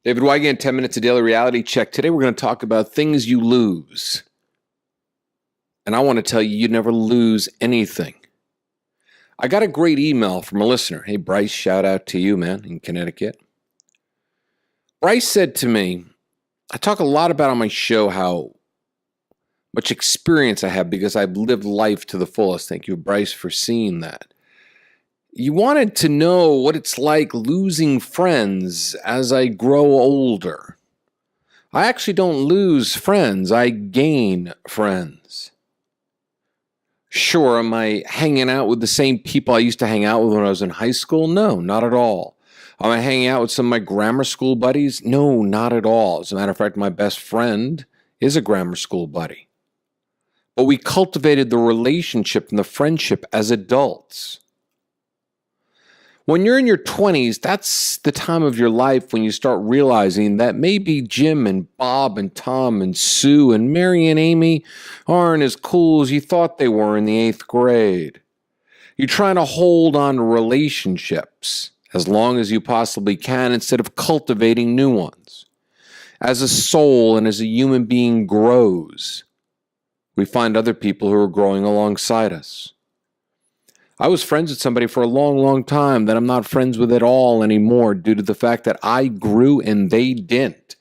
David Wygant, 10 Minutes of Daily Reality Check. Today we're going to talk about things you lose. And I want to tell you, you never lose anything. I got a great email from a listener. Hey, Bryce, shout out to you, man, in Connecticut. Bryce said to me, I talk a lot about on my show how much experience I have because I've lived life to the fullest. Thank you, Bryce, for seeing that. You wanted to know what it's like losing friends as I grow older. I actually don't lose friends. I gain friends. Sure, am I hanging out with the same people I used to hang out with when I was in high school? No, not at all. Am I hanging out with some of my grammar school buddies? No, not at all. As a matter of fact, my best friend is a grammar school buddy. But we cultivated the relationship and the friendship as adults. When you're in your 20s, that's the time of your life when you start realizing that maybe Jim and Bob and Tom and Sue and Mary and Amy aren't as cool as you thought they were in the 8th grade. You're trying to hold on to relationships as long as you possibly can instead of cultivating new ones. As a soul and as a human being grows, we find other people who are growing alongside us. I was friends with somebody for a long, long time that I'm not friends with at all anymore due to the fact that I grew and they didn't.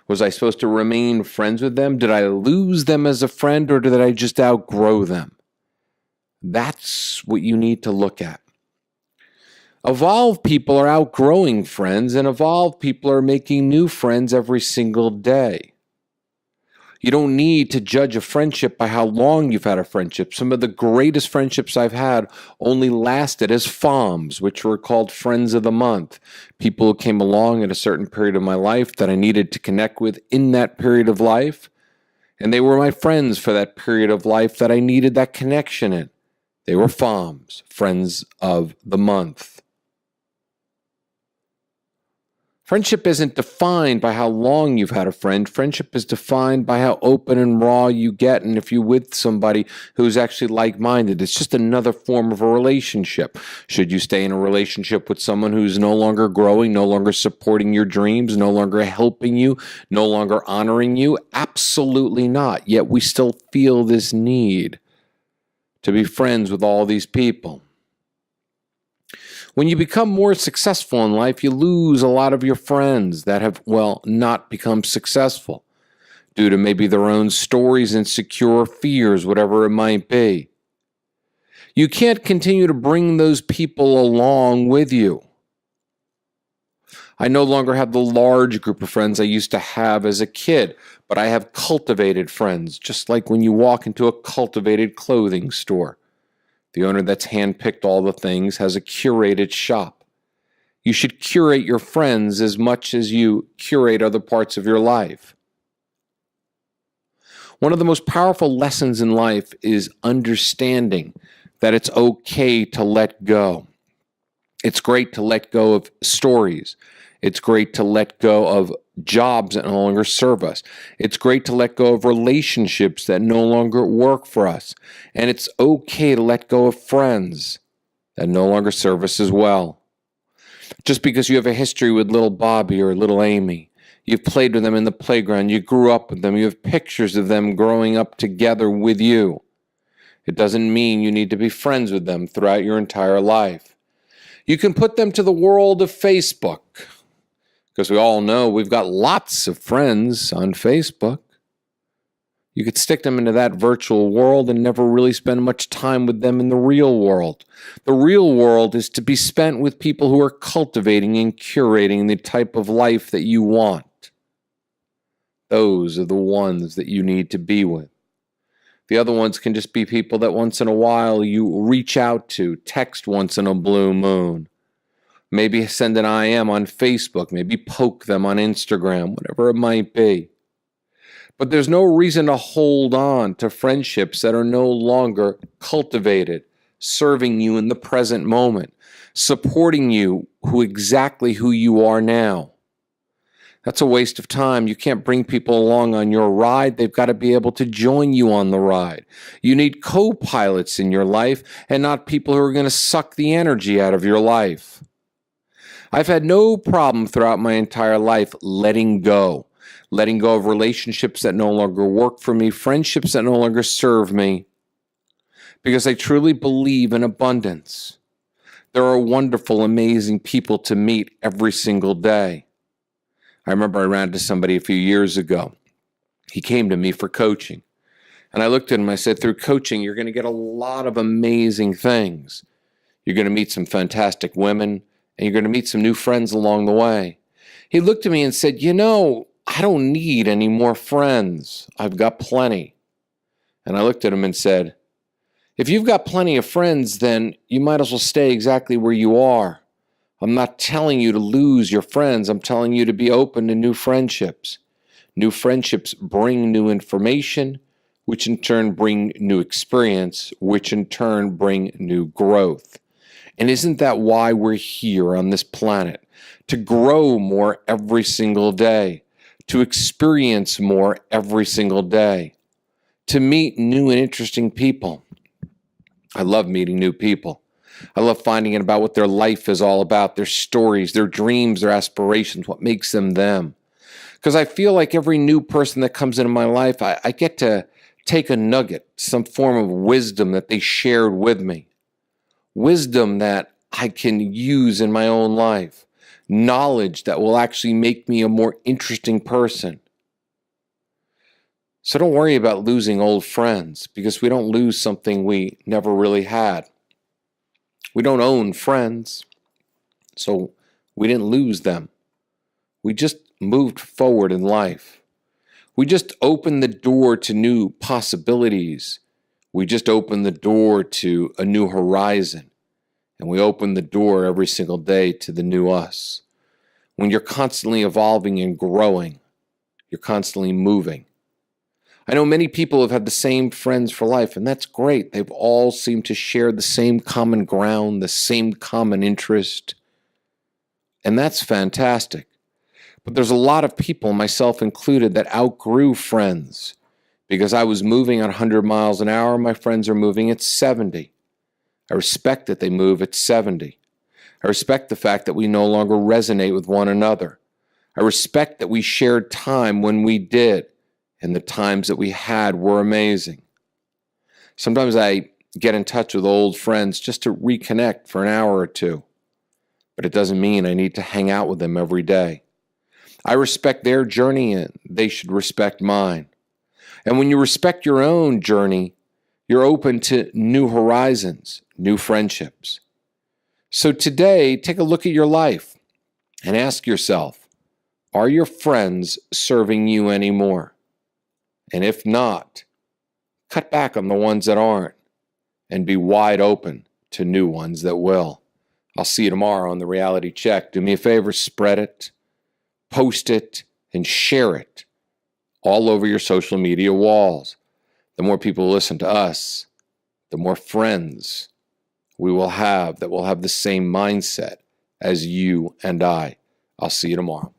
Was I supposed to remain friends with them? Did I lose them as a friend or did I just outgrow them? That's what you need to look at. Evolved people are outgrowing friends and evolved people are making new friends every single day. You don't need to judge a friendship by how long you've had a friendship. Some of the greatest friendships I've had only lasted as FOMs, which were called Friends of the Month. People who came along at a certain period of my life that I needed to connect with in that period of life. And they were my friends for that period of life that I needed that connection in. They were FOMs, Friends of the Month. Friendship isn't defined by how long you've had a friend. Friendship is defined by how open and raw you get, and if you're with somebody who's actually like-minded. It's just another form of a relationship. Should you stay in a relationship with someone who's no longer growing, no longer supporting your dreams, no longer helping you, no longer honoring you? Absolutely not. Yet we still feel this need to be friends with all these people. When you become more successful in life, you lose a lot of your friends that have, not become successful due to maybe their own stories, insecure fears, whatever it might be. You can't continue to bring those people along with you. I no longer have the large group of friends I used to have as a kid, but I have cultivated friends, just like when you walk into a cultivated clothing store. The owner that's handpicked all the things has a curated shop. You should curate your friends as much as you curate other parts of your life. One of the most powerful lessons in life is understanding that it's okay to let go. It's great to let go of stories. It's great to let go of jobs that no longer serve us. It's great to let go of relationships that no longer work for us. And it's okay to let go of friends that no longer serve us as well. Just because you have a history with little Bobby or little Amy, you've played with them in the playground, you grew up with them, you have pictures of them growing up together with you. It doesn't mean you need to be friends with them throughout your entire life. You can put them to the world of Facebook, because we all know we've got lots of friends on Facebook. You could stick them into that virtual world and never really spend much time with them in the real world. The real world is to be spent with people who are cultivating and curating the type of life that you want. Those are the ones that you need to be with. The other ones can just be people that once in a while you reach out to, text once in a blue moon. Maybe send an IM on Facebook, maybe poke them on Instagram, whatever it might be. But there's no reason to hold on to friendships that are no longer cultivated, serving you in the present moment, supporting you exactly who you are now. That's a waste of time. You can't bring people along on your ride. They've got to be able to join you on the ride. You need co-pilots in your life and not people who are going to suck the energy out of your life. I've had no problem throughout my entire life letting go of relationships that no longer work for me, friendships that no longer serve me, because I truly believe in abundance. There are wonderful, amazing people to meet every single day. I remember I ran into somebody a few years ago. He came to me for coaching. And I looked at him, I said, through coaching, you're going to get a lot of amazing things. You're going to meet some fantastic women, and you're going to meet some new friends along the way. He looked at me and said, I don't need any more friends. I've got plenty. And I looked at him and said, if you've got plenty of friends, then you might as well stay exactly where you are. I'm not telling you to lose your friends. I'm telling you to be open to new friendships. New friendships bring new information, which in turn bring new experience, which in turn bring new growth. And isn't that why we're here on this planet? To grow more every single day, to experience more every single day, to meet new and interesting people. I love meeting new people. I love finding out about what their life is all about, their stories, their dreams, their aspirations, what makes them them. Because I feel like every new person that comes into my life, I get to take a nugget, some form of wisdom that they shared with me. Wisdom that I can use in my own life. Knowledge that will actually make me a more interesting person. So don't worry about losing old friends, because we don't lose something we never really had. We don't own friends, so we didn't lose them. We just moved forward in life. We just opened the door to new possibilities. We just opened the door to a new horizon. And we open the door every single day to the new us. When you're constantly evolving and growing, you're constantly moving. I know many people have had the same friends for life, and that's great. They've all seemed to share the same common ground, the same common interest, and that's fantastic. But there's a lot of people, myself included, that outgrew friends. Because I was moving at 100 miles an hour, my friends are moving at 70. I respect that they move at 70. I respect the fact that we no longer resonate with one another. I respect that we shared time when we did, and the times that we had were amazing. Sometimes I get in touch with old friends just to reconnect for an hour or two, but it doesn't mean I need to hang out with them every day. I respect their journey, and they should respect mine. And when you respect your own journey, you're open to new horizons, new friendships. So today, take a look at your life and ask yourself, are your friends serving you anymore? And if not, cut back on the ones that aren't and be wide open to new ones that will. I'll see you tomorrow on The Reality Check. Do me a favor, spread it, post it, and share it all over your social media walls. The more people listen to us, the more friends we will have that will have the same mindset as you and I. I'll see you tomorrow.